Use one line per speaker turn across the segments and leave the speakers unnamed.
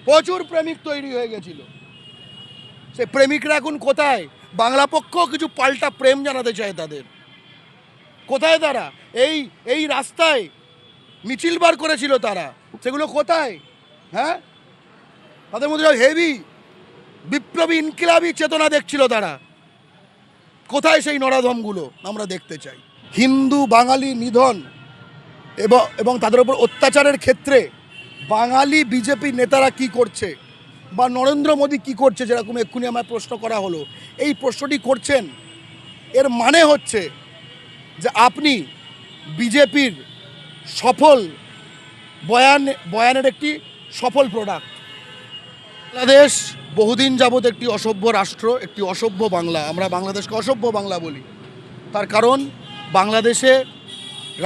প্রচুর প্রেমিক তৈরি হয়ে গেছিল। সে প্রেমিকরা এখন কোথায়? বাংলা পক্ষ কিছু পাল্টা প্রেম জানাতে চায় তাদের। কোথায় তারা? এই এই রাস্তায় মিছিল বার করেছিল তারা, সেগুলো কোথায়? হ্যাঁ, তাদের মধ্যে হেভি বিপ্লবী ইনকিলাবী চেতনা দেখছিল তারা। কোথায় সেই নরাধমগুলো? আমরা দেখতে চাই। হিন্দু বাঙালি নিধন এবং তাদের উপর অত্যাচারের ক্ষেত্রে বাঙালি বিজেপি নেতারা কি করছে, বা নরেন্দ্র মোদী কি করছে, যেরকম এক্ষুনি আমায় প্রশ্ন করা হলো, এই প্রশ্নটি করছেন, এর মানে হচ্ছে যে আপনি বিজেপির সফল বয়ানের একটি সফল প্রোডাক্ট। বাংলাদেশ বহুদিন যাবৎ একটি অসভ্য রাষ্ট্র, একটি অসভ্য বাংলা। আমরা বাংলাদেশকে অসভ্য বাংলা বলি, তার কারণ বাংলাদেশে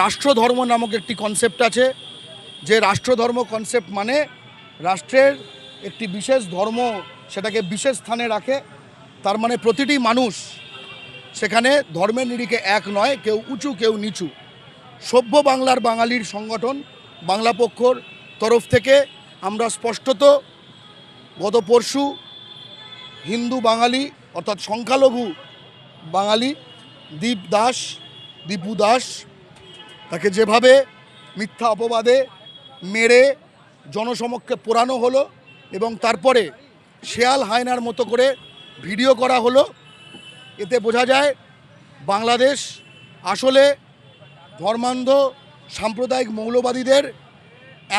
রাষ্ট্রধর্ম নামক একটি কনসেপ্ট আছে। যে রাষ্ট্রধর্ম কনসেপ্ট মানে রাষ্ট্রের একটি বিশেষ ধর্ম সেটাকে বিশেষ স্থানে রাখে। তার মানে প্রতিটি মানুষ সেখানে ধর্মের নিরিখে এক নয়, কেউ উঁচু কেউ নিচু। সভ্য বাংলার বাঙালির সংগঠন বাংলা পক্ষর তরফ থেকে আমরা স্পষ্টত গত পরশু হিন্দু বাঙালি অর্থাৎ সংখ্যালঘু বাঙালি দীপু দাস তাকে যেভাবে মিথ্যা অপবাদে মেরে জনসমক্ষে পোড়ানো হলো এবং তারপরে শেয়াল হায়নার মতো করে ভিডিও করা হলো, এতে বোঝা যায় বাংলাদেশ আসলে ধর্মান্ধ সাম্প্রদায়িক মৌলবাদীদের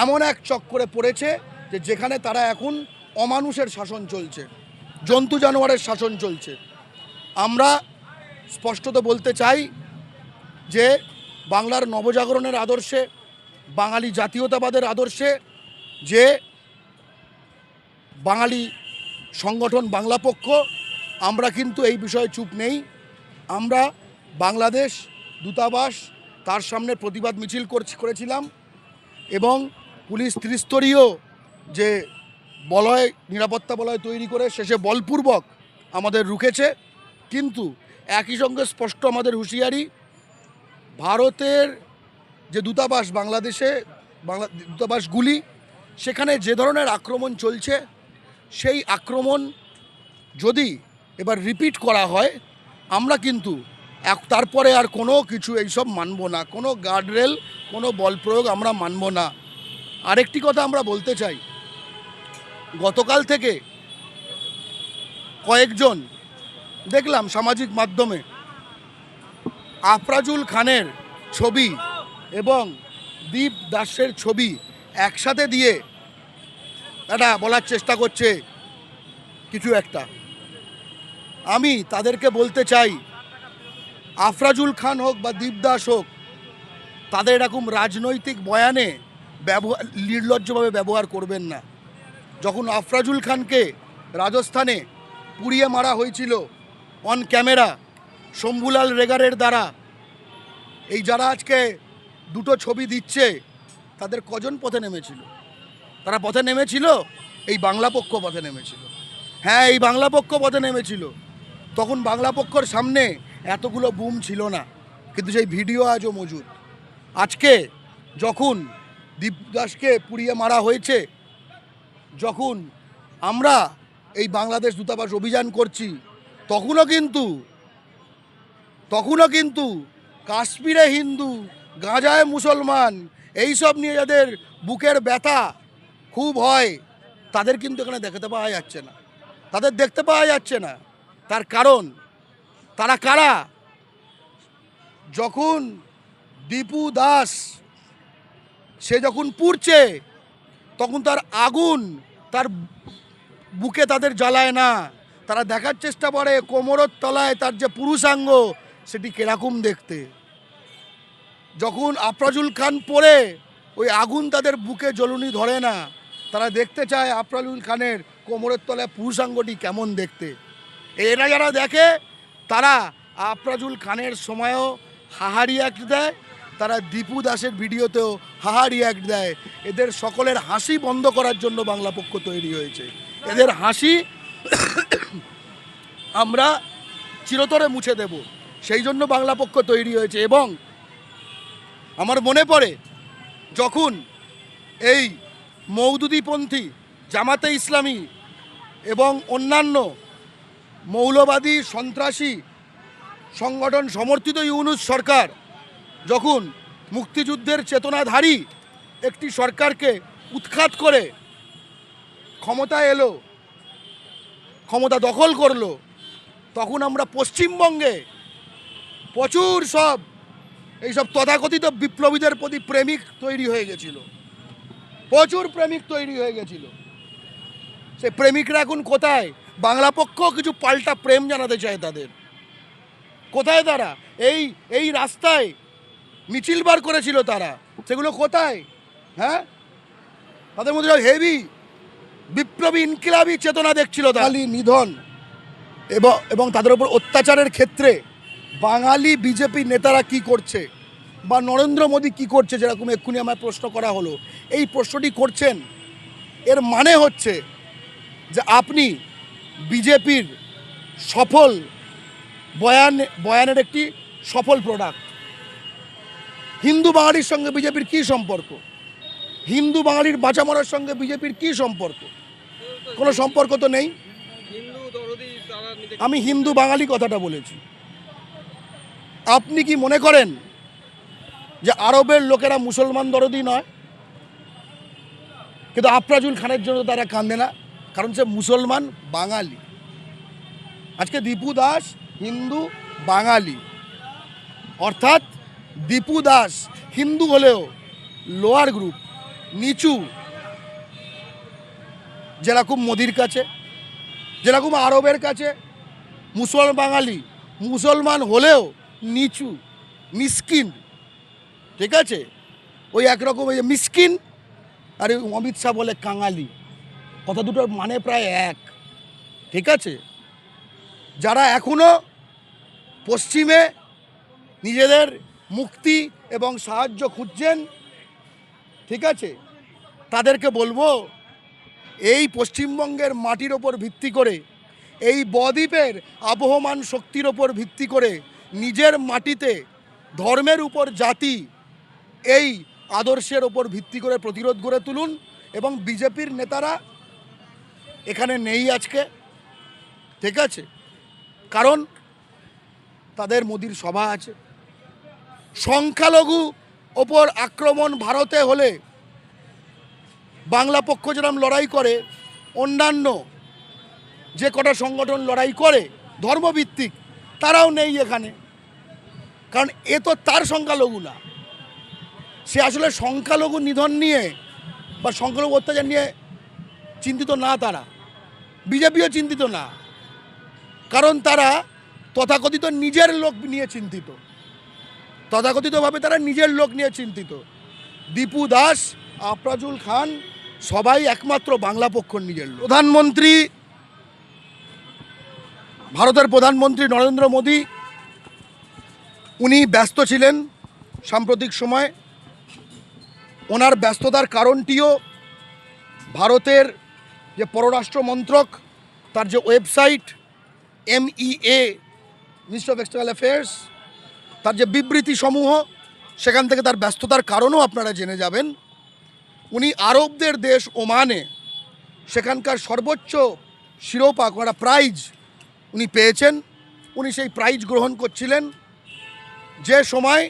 এমন এক চক্করে পড়েছে যে যেখানে তারা এখন অমানুষের শাসন চলছে, জন্তু জানোয়ারের শাসন চলছে। আমরা স্পষ্টত বলতে চাই যে বাংলার নবজাগরণের আদর্শে, বাঙালি জাতীয়তাবাদের আদর্শে যে বাঙালি সংগঠন বাংলা পক্ষ, আমরা কিন্তু এই বিষয়ে চুপ নেই। আমরা বাংলাদেশ দূতাবাস তার সামনে প্রতিবাদ মিছিল করেছিলাম এবং পুলিশ ত্রিস্তরীয় যে বলয়, নিরাপত্তা বলয় তৈরি করে শেষে বলপূর্বক আমাদের রুখেছে। কিন্তু একই সঙ্গে স্পষ্ট আমাদের হুঁশিয়ারি, ভারতের যে দূতাবাস বাংলাদেশে, দূতাবাসগুলি, সেখানে যে ধরনের আক্রমণ চলছে, সেই আক্রমণ যদি এবার রিপিট করা হয়, আমরা কিন্তু তারপরে আর কোনো কিছু এইসব মানব না, কোনো গার্ডরেল, কোনো বল প্রয়োগ আমরা মানব না। আরেকটি কথা আমরা বলতে চাই, গতকাল থেকে কয়েকজন দেখলাম সামাজিক মাধ্যমে আফরাজুল খানের ছবি এবং দীপ দাসের ছবি একসাথে দিয়ে এটা বলার চেষ্টা করছে কিছু একটা। আমি তাদেরকে বলতে চাই, আফরাজুল খান হোক বা দীপ দাস হোক, তাদের এরকম রাজনৈতিক বয়ানে নির্লজ্জভাবে ব্যবহার করবেন না। যখন আফরাজুল খানকে রাজস্থানে পুড়িয়ে মারা হয়েছিল অন ক্যামেরা শম্ভুলাল রেগারের দ্বারা, এই যারা আজকে দুটো ছবি দিচ্ছে তাদের কজন পথে নেমেছিল? তারা পথে নেমেছিল, এই বাংলা পক্ষ পথে নেমেছিল। হ্যাঁ, এই বাংলা পক্ষ পথে নেমেছিল। তখন বাংলা পক্ষর সামনে এতগুলো বুম ছিল না, কিন্তু সেই ভিডিও আজও মজুদ। আজকে যখন দীপ দাসকে পুড়িয়ে মারা হয়েছে, যখন আমরা এই বাংলাদেশ দূতাবাস অভিযান করছি, তখনও কিন্তু কাশ্মীরে হিন্দু, গাঁজায় মুসলমান, এইসব নিয়ে যাদের বুকের ব্যথা খুব হয়, তাদের কিন্তু এখানে দেখতে পাওয়া যাচ্ছে না, তাদের দেখতে পাওয়া যাচ্ছে না। তার কারণ তারা কারা? যখন দীপু দাস সে যখন পুড়ছে, তখন তার আগুন তার বুকে তাদের জ্বালায় না, তারা দেখার চেষ্টা করে কোমরের তলায় তার যে পুরুষাঙ্গ সেটি কিরকম দেখতে। যখন আফরাজুল খান পড়ে ওই আগুন তাদের বুকে জ্বলুনি ধরে না, তারা দেখতে চায় আফরাজুল খানের কোমরের তলায় পুরুষাঙ্গটি কেমন দেখতে। এরা যারা দেখে তারা আফরাজুল খানের সময়ও হাহা রিয়াক্ট দেয়, তারা দীপু দাসের ভিডিওতেও হাহা রিয়াক্ট দেয়। এদের সকলের হাসি বন্ধ করার জন্য বাংলা পক্ষ তৈরি হয়েছে। এদের হাসি আমরা চিরতরে মুছে দেব, সেই জন্য বাংলা পক্ষ তৈরি হয়েছে। এবং আমার মনে পড়ে যখন এই মওদুদিপন্থী জামাতে ইসলামী এবং অন্যান্য মৌলবাদী সন্ত্রাসী সংগঠন সমর্থিত ইউনূস সরকার যখন মুক্তিযুদ্ধের চেতনাধারী একটি সরকারকে উৎখাত করে ক্ষমতায় এলো, ক্ষমতা দখল করলো, তখন আমরা পশ্চিমবঙ্গে প্রচুর এইসব তথাকথিত বিপ্লবীদের প্রতি প্রেমিক তৈরি হয়ে গেছিল, প্রচুর প্রেমিক তৈরি হয়ে গেছিল। সে প্রেমিকরা এখন কোথায়? বাংলা পক্ষ কিছু পাল্টা প্রেম জানাতে চায় তাদের। কোথায় তারা? এই রাস্তায় মিছিল বার করেছিল তারা, সেগুলো কোথায়? হ্যাঁ, তাদের মধ্যে হেভি বিপ্লবী ইনকিলাবি চেতনা দেখছিল। বাঙালি নিধন এবং তাদের উপর অত্যাচারের ক্ষেত্রে বাঙালি বিজেপি নেতারা কি করছে বা নরেন্দ্র মোদী কি করছে, যেরকম এক্ষুনি আমার প্রশ্ন করা হলো, এই প্রশ্নটি করছেন, এর মানে হচ্ছে যে আপনি বিজেপির সফল বয়ানের একটি সফল প্রোডাক্ট। হিন্দু বাঙালির সঙ্গে বিজেপির কী সম্পর্ক? হিন্দু বাঙালির বাঁচা মরার সঙ্গে বিজেপির কী সম্পর্ক? কোনো সম্পর্ক তো নেই। আমি হিন্দু বাঙালি কথাটা বলেছি। আপনি কি মনে করেন যে আরবের লোকেরা মুসলমান দরদি নয়? কিন্তু আফরাজুল খানের জন্য তারা কাঁদে না, কারণ সে মুসলমান বাঙালি। আজকে দীপু দাস হিন্দু বাঙালি, অর্থাৎ দীপু দাস হিন্দু হলেও লোয়ার গ্রুপ, নিচু, যেরকম মোদির কাছে, যেরকম আরবের কাছে মুসলমান বাঙালি মুসলমান হলেও নিচু, মিসকিন। ঠিক আছে, ওই একরকম ওই মিসকিন আর অমিত শাহ বলে কাঙালি, কথা দুটোর মানে প্রায় এক। ঠিক আছে, যারা এখনো পশ্চিমে নিজেদের মুক্তি এবং সাহায্য খুঁজছেন, ঠিক আছে, তাদেরকে বলবো এই পশ্চিমবঙ্গের মাটির ওপর ভিত্তি করে, এই বদ্বীপের আবহমান শক্তির ওপর ভিত্তি করে নিজের মাটিতে ধর্মের উপর জাতি, এই আদর্শের ওপর ভিত্তি করে প্রতিরোধ গড়ে তুলুন। এবং বিজেপির নেতারা এখানে নেই আজকে, ঠিক আছে, কারণ তাদের মোদির সভা আছে। সংখ্যালঘু ওপর আক্রমণ ভারতে হলে বাংলা পক্ষ যেরকম লড়াই করে, অন্যান্য যে কটা সংগঠন লড়াই করে ধর্মভিত্তিক, তারাও নেই এখানে। কারণ এ তো তার সংখ্যালঘু না, সে আসলে সংখ্যালঘু নিধন নিয়ে বা সংখ্যালঘু অত্যাচার নিয়ে চিন্তিত না, তারা বিজেপিও চিন্তিত না, কারণ তারা তথাকথিত নিজের লোক নিয়ে চিন্তিত, তথাকথিতভাবে তারা নিজের লোক নিয়ে চিন্তিত। দীপু দাস, আফরাজুল খান সবাই একমাত্র বাংলা পক্ষর নিজের লোক। ভারতের প্রধানমন্ত্রী নরেন্দ্র মোদী, উনি ব্যস্ত ছিলেন সাম্প্রতিক সময়। ওনার ব্যস্ততার কারণটিও ভারতের যে পররাষ্ট্র মন্ত্রক, তার যে website MEA, ministry of external affairs, তার যে বিবৃতি সমূহ, সেখান থেকে তার ব্যস্ততার কারণও আপনারা জেনে যাবেন। উনি আরবদের দেশ ওমানে সেখানকার সর্বোচ্চ শিরোপা, একটা প্রাইজ উনি পেয়েছেন। উনি সেই প্রাইজ গ্রহণ করছিলেন যে সময়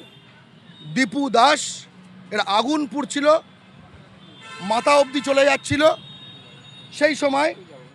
দীপু দাস এর আগুন পুড়ছিল, মাথা অবধি চলে যাচ্ছিল। সেই সময়